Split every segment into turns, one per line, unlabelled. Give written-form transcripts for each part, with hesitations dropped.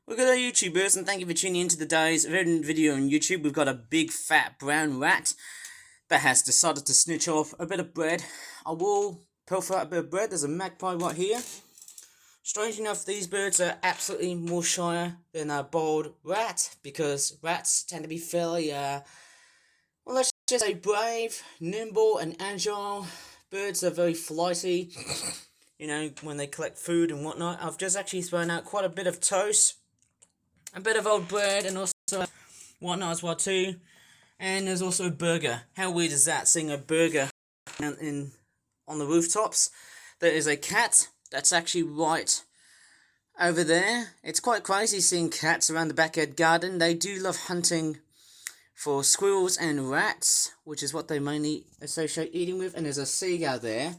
Well, good day, YouTubers, and thank you for tuning in to today's video on YouTube. We've got a big fat brown rat that has decided to snitch off a bit of bread. I will pilfer out a bit of bread. There's a magpie right here. Strange enough, these birds are absolutely more shyer than a bald rat, because rats tend to be fairly, well, let's just say brave, nimble, and agile. Birds are very flighty, you know, when they collect food and whatnot. I've just actually thrown out quite a bit of toast, a bit of old bread, and also whatnot as well too. And there's also a burger. How weird is that, seeing a burger on the rooftops? There is a cat that's actually right over there. It's quite crazy seeing cats around the backyard garden. They do love hunting for squirrels and rats, which is what they mainly associate eating with. And there's a seagull there.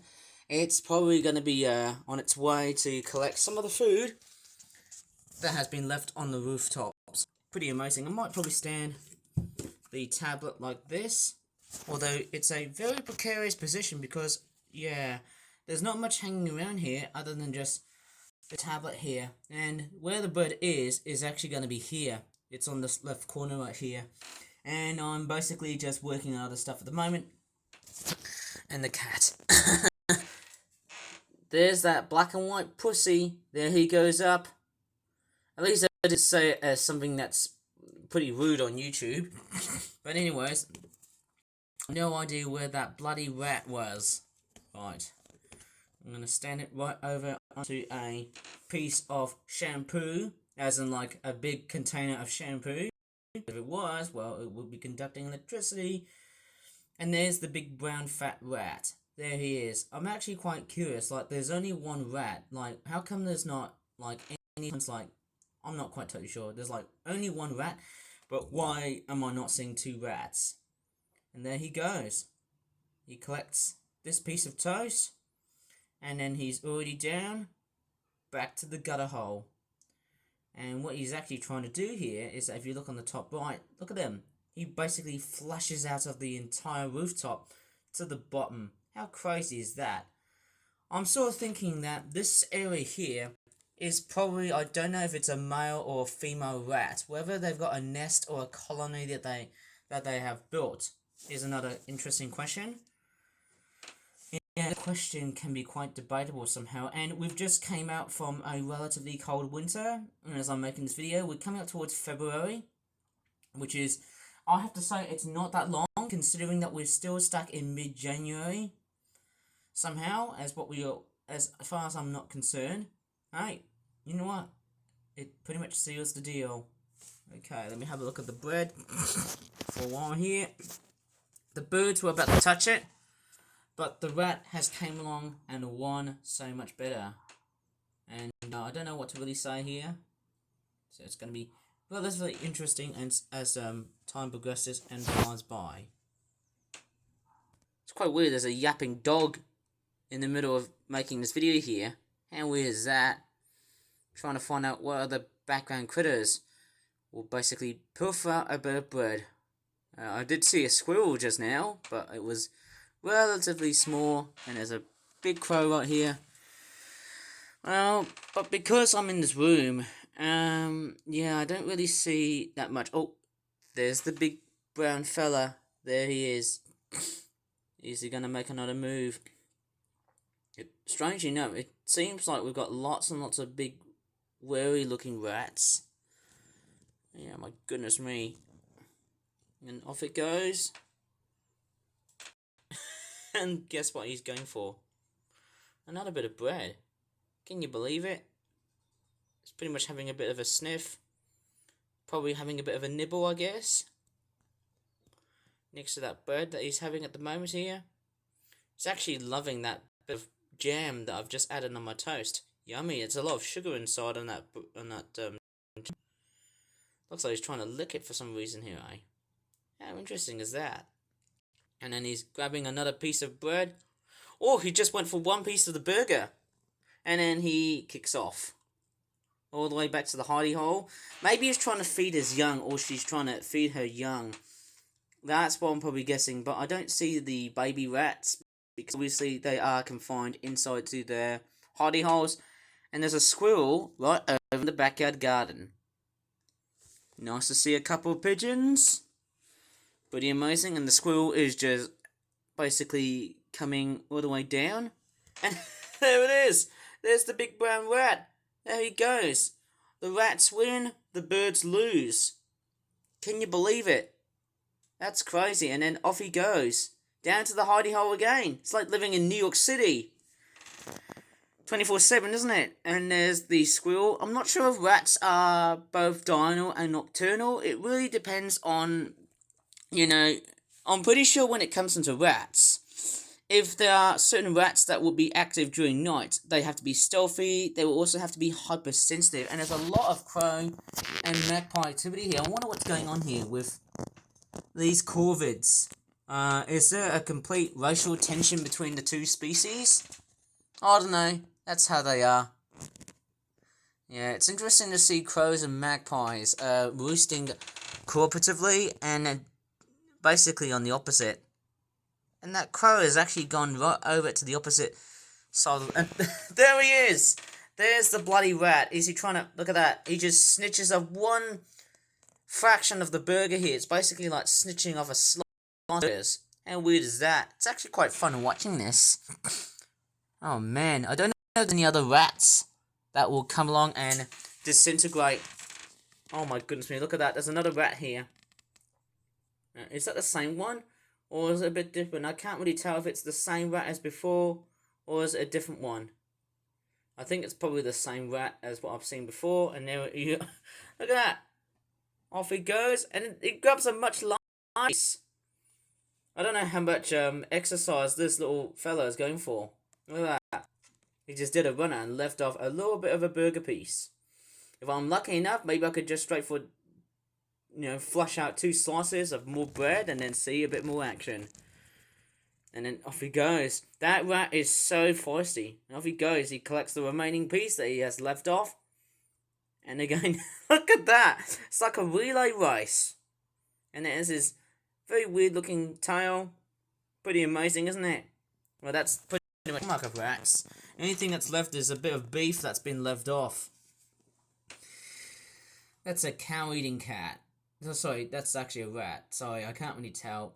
It's probably going to be on its way to collect some of the food that has been left on the rooftops. Pretty amazing. I might probably stand the tablet like this, although it's a very precarious position because, yeah, there's not much hanging around here other than just the tablet here. And where the bird is actually going to be here. It's on this left corner right here. And I'm basically just working on other stuff at the moment. And the cat. There's that black and white pussy. There he goes up. At least I did say it as something that's pretty rude on YouTube. But anyways, no idea where that bloody rat was. Right. I'm going to stand it right over onto a piece of shampoo. As in like a big container of shampoo. If it was, well, it would be conducting electricity. And there's the big brown fat rat. There he is. I'm actually quite curious. Like, there's only one rat. Like, how come there's not, like, anyone's like, I'm not quite totally sure. There's like only one rat, but why am I not seeing two rats? And there he goes. He collects this piece of toast, and then he's already down, back to the gutter hole. And what he's actually trying to do here is that if you look on the top right, look at him. He basically flushes out of the entire rooftop to the bottom. How crazy is that? I'm sort of thinking that this area here is probably, I don't know if it's a male or a female rat. Whether they've got a nest or a colony that they have built is another interesting question. Yeah, the question can be quite debatable somehow. And we've just came out from a relatively cold winter. And as I'm making this video, we're coming up towards February, which is, I have to say, it's not that long, considering that we're still stuck in mid-January. Somehow, as far as I'm not concerned. Hey, you know what? It pretty much seals the deal. Okay, let me have a look at the bread for a while here. The birds were about to touch it, but the rat has came along and won so much better. And I don't know what to really say here. So it's going to be relatively interesting as time progresses and flies by. It's quite weird. There's a yapping dog in the middle of making this video here. How weird is that? Trying to find out what other background critters will basically pilfer out a bit of bread. I did see a squirrel just now, but it was relatively small, and there's a big crow right here. Well, but because I'm in this room, yeah, I don't really see that much. Oh, there's the big brown fella. There he is. Is he gonna make another move? Strangely enough, it seems like we've got lots and lots of big, wary looking rats. Yeah, my goodness me. And off it goes. And guess what he's going for? Another bit of bread. Can you believe it? He's pretty much having a bit of a sniff. Probably having a bit of a nibble, I guess. Next to that bread that he's having at the moment here. He's actually loving that bit of jam that I've just added on my toast. Yummy, it's a lot of sugar inside on that looks like he's trying to lick it for some reason here, eh? How interesting is that? And then he's grabbing another piece of bread. Oh, he just went for one piece of the burger. And then he kicks off. All the way back to the hidey hole. Maybe he's trying to feed his young, or she's trying to feed her young. That's what I'm probably guessing, but I don't see the baby rats, because obviously they are confined inside to their hidey holes. And there's a squirrel right over in the backyard garden. Nice to see a couple of pigeons. Pretty amazing. And the squirrel is just basically coming all the way down. And there it is. There's the big brown rat. There he goes. The rats win, the birds lose. Can you believe it? That's crazy. And then off he goes. Down to the hidey hole again. It's like living in New York City. 24/7, isn't it? And there's the squirrel. I'm not sure if rats are both diurnal and nocturnal. It really depends on, I'm pretty sure when it comes into rats, if there are certain rats that will be active during night, they have to be stealthy. They will also have to be hypersensitive. And there's a lot of crow and magpie activity here. I wonder what's going on here with these corvids. Is there a complete racial tension between the two species? I don't know. That's how they are. Yeah, it's interesting to see crows and magpies roosting cooperatively and basically on the opposite. And that crow has actually gone right over to the opposite side. And there he is! There's the bloody rat. Is he trying to... Look at that. He just snitches up one fraction of the burger here. It's basically like snitching off a slice. How weird is that? It's actually quite fun watching this. Oh man, I don't know any other rats that will come along and disintegrate. Oh my goodness me, look at that. There's another rat here. Is that the same one? Or is it a bit different? I can't really tell if it's the same rat as before, or is it a different one? I think it's probably the same rat as what I've seen before, and there you look at that. Off he goes, and he grabs a much larger piece. I don't know how much exercise this little fella is going for. Look at that. He just did a runner and left off a little bit of a burger piece. If I'm lucky enough, maybe I could just straightforward, flush out 2 slices of more bread and then see a bit more action. And then off he goes. That rat is so feisty. And off he goes. He collects the remaining piece that he has left off. And again, look at that. It's like a relay race. And it has his very weird looking tail. Pretty amazing, isn't it? Well, that's pretty much mark of rats. Anything that's left is a bit of beef that's been left off. That's a cow-eating cat. Oh, sorry, that's actually a rat. Sorry, I can't really tell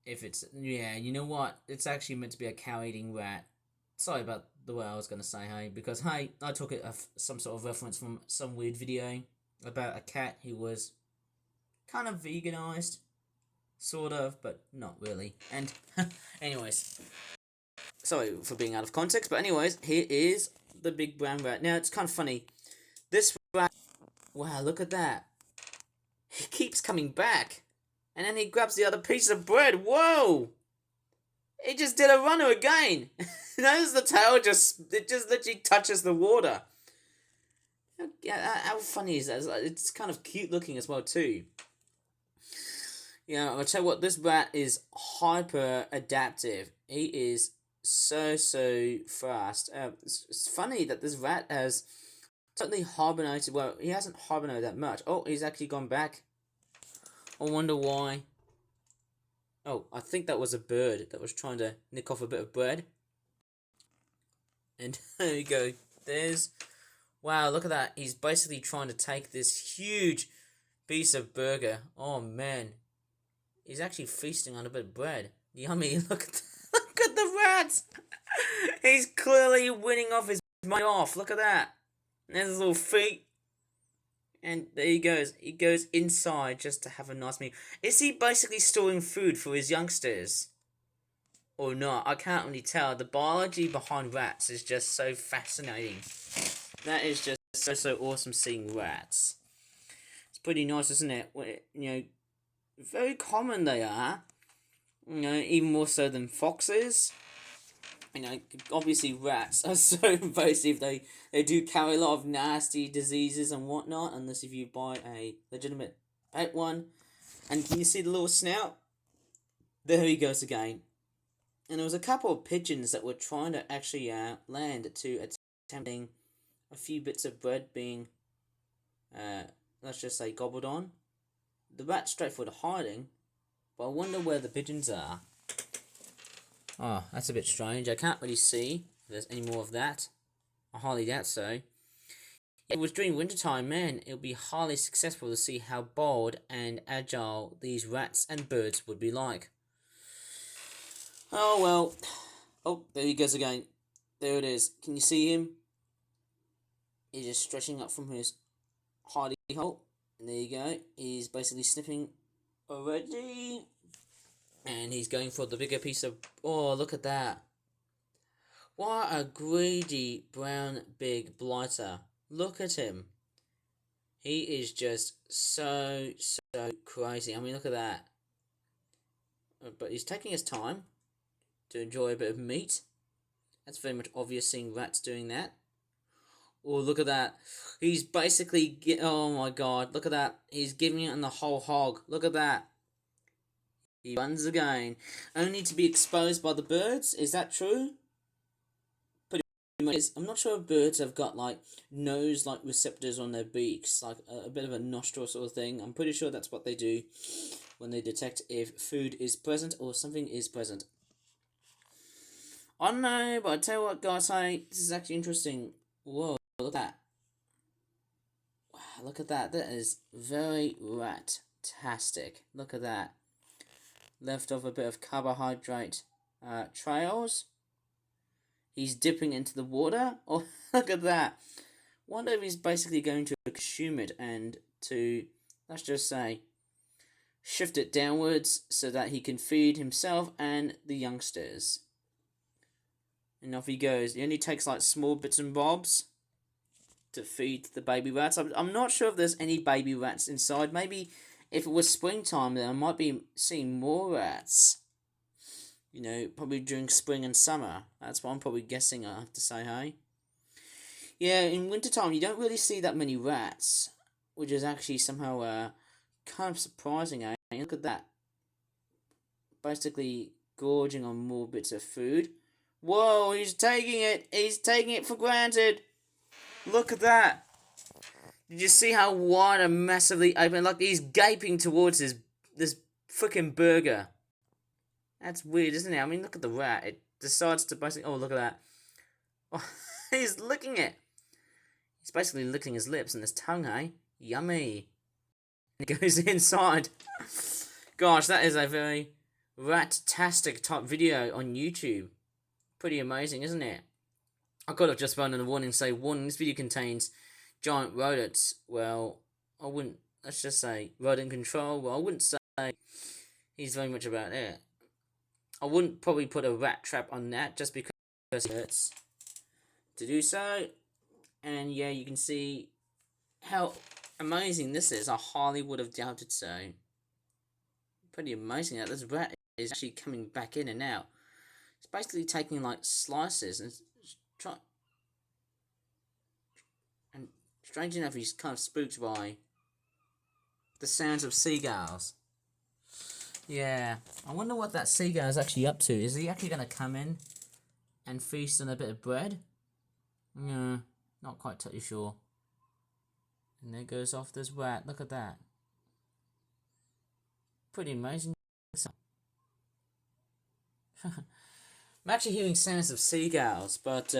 if it's... Yeah, you know what? It's actually meant to be a cow-eating rat. Sorry about the way I was going to say, hey. Because, hey, I took it some sort of reference from some weird video about a cat who was kind of veganized. Sort of, but not really. And, anyways... Sorry for being out of context, but anyways, here is the big brown rat. Now, it's kind of funny. This rat... Wow, look at that. He keeps coming back. And then he grabs the other piece of bread. Whoa! He just did a runner again. Notice the tail it just literally touches the water. How funny is that? It's kind of cute looking as well, too. I'll tell you what, this rat is hyper adaptive. He is so fast. It's funny that this rat has totally hibernated. Well, he hasn't hibernated that much. Oh, he's actually gone back. I wonder why. Oh, I think that was a bird that was trying to nick off a bit of bread. And there you go. There's... Wow, look at that. He's basically trying to take this huge piece of burger. Oh, man. He's actually feasting on a bit of bread. Yummy. Look at the rat. He's clearly winning off his money off. Look at that. And there's his little feet. And there he goes. He goes inside just to have a nice meal. Is he basically storing food for his youngsters? Or not? I can't really tell. The biology behind rats is just so fascinating. That is just so awesome seeing rats. It's pretty nice, isn't it? Very common they are. Even more so than foxes. Obviously rats are so invasive. They do carry a lot of nasty diseases and whatnot, unless if you buy a legitimate pet one. And can you see the little snout? There he goes again. And there was a couple of pigeons that were trying to actually land to attempting a few bits of bread being, let's just say, gobbled on. The rat's straightforward hiding, but I wonder where the pigeons are. Oh, that's a bit strange. I can't really see if there's any more of that. I highly doubt so. If it was during wintertime, man, it would be highly successful to see how bold and agile these rats and birds would be like. Oh well. Oh, there he goes again. There it is. Can you see him? He's just stretching up from his hidey hole. And there you go. He's basically sniffing already. And he's going for the bigger piece of... Oh, look at that. What a greedy brown big blighter. Look at him. He is just so crazy. I mean, look at that. But he's taking his time to enjoy a bit of meat. That's very much obvious seeing rats doing that. Oh, look at that. He's basically... Oh my god, look at that. He's giving it on the whole hog. Look at that. He runs again. Only to be exposed by the birds. Is that true? Pretty much is. I'm not sure if birds have got like nose like receptors on their beaks, like a bit of a nostril sort of thing. I'm pretty sure that's what they do when they detect if food is present or something is present. I don't know, but I tell you what, guys, this is actually interesting. Whoa, look at that. Wow, look at that. That is very rat-tastic. Look at that. Left off a bit of carbohydrate trails. He's dipping into the water. Oh, look at that. Wonder if he's basically going to consume it and to, let's just say, shift it downwards so that he can feed himself and the youngsters. And off he goes. He only takes like small bits and bobs to feed the baby rats. I'm not sure if there's any baby rats inside. Maybe if it was springtime, then I might be seeing more rats. You know, probably during spring and summer. That's what I'm probably guessing, I have to say, hey? Yeah, in wintertime, you don't really see that many rats, which is actually somehow kind of surprising, eh? Look at that. Basically gorging on more bits of food. Whoa, he's taking it! He's taking it for granted! Look at that! Did you see how wide and massively open? Like, he's gaping towards this freaking burger. That's weird, isn't it? I mean, look at the rat. It decides to basically... Oh, look at that. Oh, he's licking it. He's basically licking his lips and his tongue, eh? Yummy. And it goes inside. Gosh, that is a very rat-tastic type video on YouTube. Pretty amazing, isn't it? I could have just run in a warning, say, warning, this video contains giant rodents. Well, I wouldn't, let's just say, rodent control. Well, I wouldn't say he's very much about it. I wouldn't probably put a rat trap on that, just because it hurts to do so. And yeah, you can see how amazing this is. I highly would have doubted so. Pretty amazing that this rat is actually coming back in and out. It's basically taking like slices and strange enough, he's kind of spooked by the sounds of seagulls. Yeah, I wonder what that seagull is actually up to. Is he actually going to come in and feast on a bit of bread? No, not quite totally sure. And there goes off this rat. Look at that. Pretty amazing. I'm actually hearing sounds of seagulls, but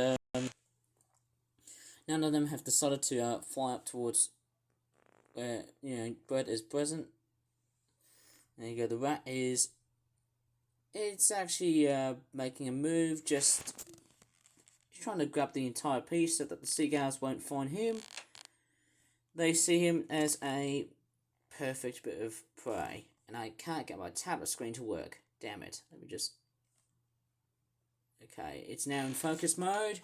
none of them have decided to fly up towards where, you know, bread is present. There you go, the rat is... It's actually making a move, just trying to grab the entire piece so that the seagulls won't find him. They see him as a perfect bit of prey. And I can't get my tablet screen to work. Damn it. Let me just... Okay, it's now in focus mode.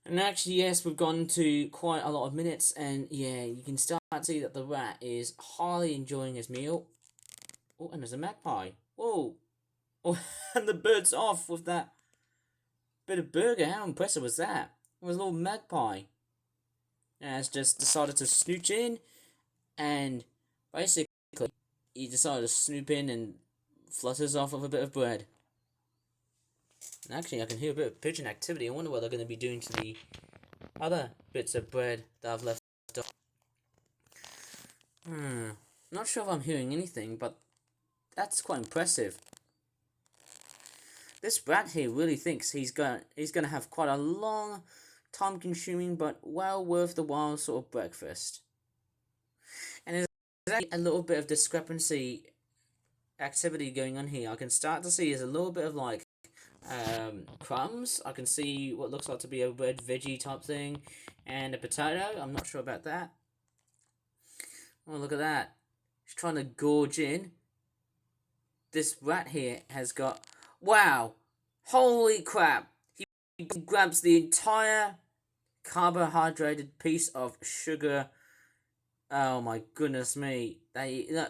And actually, yes, we've gone to quite a lot of minutes. And yeah, you can start to see that the rat is highly enjoying his meal. Oh, and there's a magpie. Whoa. Oh, and the bird's off with that bit of burger. How impressive was that? It was a little magpie. And it's just decided to snooch in. And basically, he decided to snoop in and flutters off with a bit of bread. And actually, I can hear a bit of pigeon activity. I wonder what they're going to be doing to the other bits of bread that I've left off. Not sure if I'm hearing anything, but that's quite impressive. This rat here really thinks he's gonna have quite a long time consuming but well worth the while sort of breakfast. And there's actually a little bit of discrepancy activity going on here. I can start to see there's a little bit of like crumbs. I can see what looks like to be a red veggie type thing and a potato. I'm not sure about that. Oh, look at that. She's trying to gorge in. This rat here has got... Wow! Holy crap! He grabs the entire carbohydrated piece of sugar. Oh my goodness me.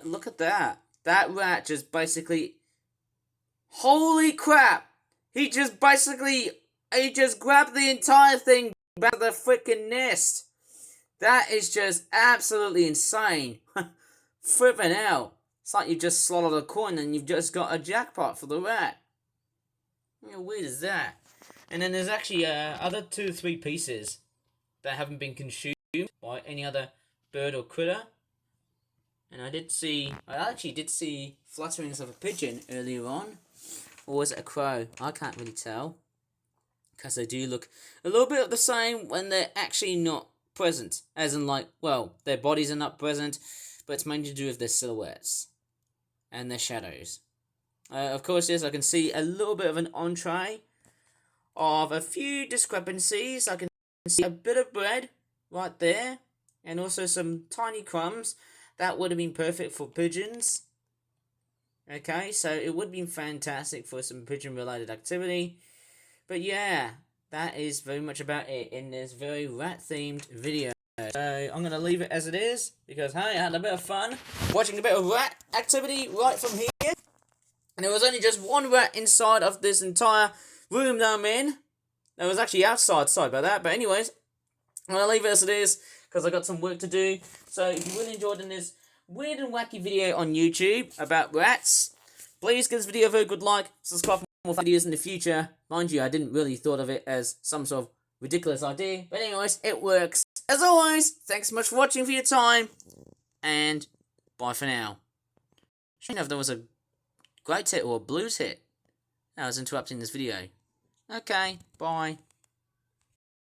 Look at that. That rat just basically... Holy crap! He just grabbed the entire thing back to the freaking nest. That is just absolutely insane. Flipping out. It's like you just slotted a coin and you've just got a jackpot for the rat. How weird is that? And then there's actually other 2 or 3 pieces that haven't been consumed by any other bird or critter. And I actually did see flutterings of a pigeon earlier on. Or was it a crow? I can't really tell. Because they do look a little bit the same when they're actually not present. As in like, well, their bodies are not present, but it's mainly to do with their silhouettes and their shadows. Of course, yes, I can see a little bit of an entree of a few discrepancies. I can see a bit of bread right there, and also some tiny crumbs. That would have been perfect for pigeons. Okay, so it would have been fantastic for some pigeon-related activity. But yeah, that is very much about it in this very rat-themed video. So I'm going to leave it as it is, because hey, I had a bit of fun watching a bit of rat activity right from here. And there was only just one rat inside of this entire room that I'm in. It was actually outside, sorry about that. But anyways, I'm going to leave it as it is, because I got some work to do. So if you really enjoyed this weird and wacky video on YouTube about rats, please give this video a very good like, subscribe for more videos in the future. Mind you, I didn't really thought of it as some sort of ridiculous idea, but anyways, it works. As always, thanks so much for watching, for your time, and bye for now. I don't know if there was a great hit or a blues hit that was interrupting this video. Okay, bye.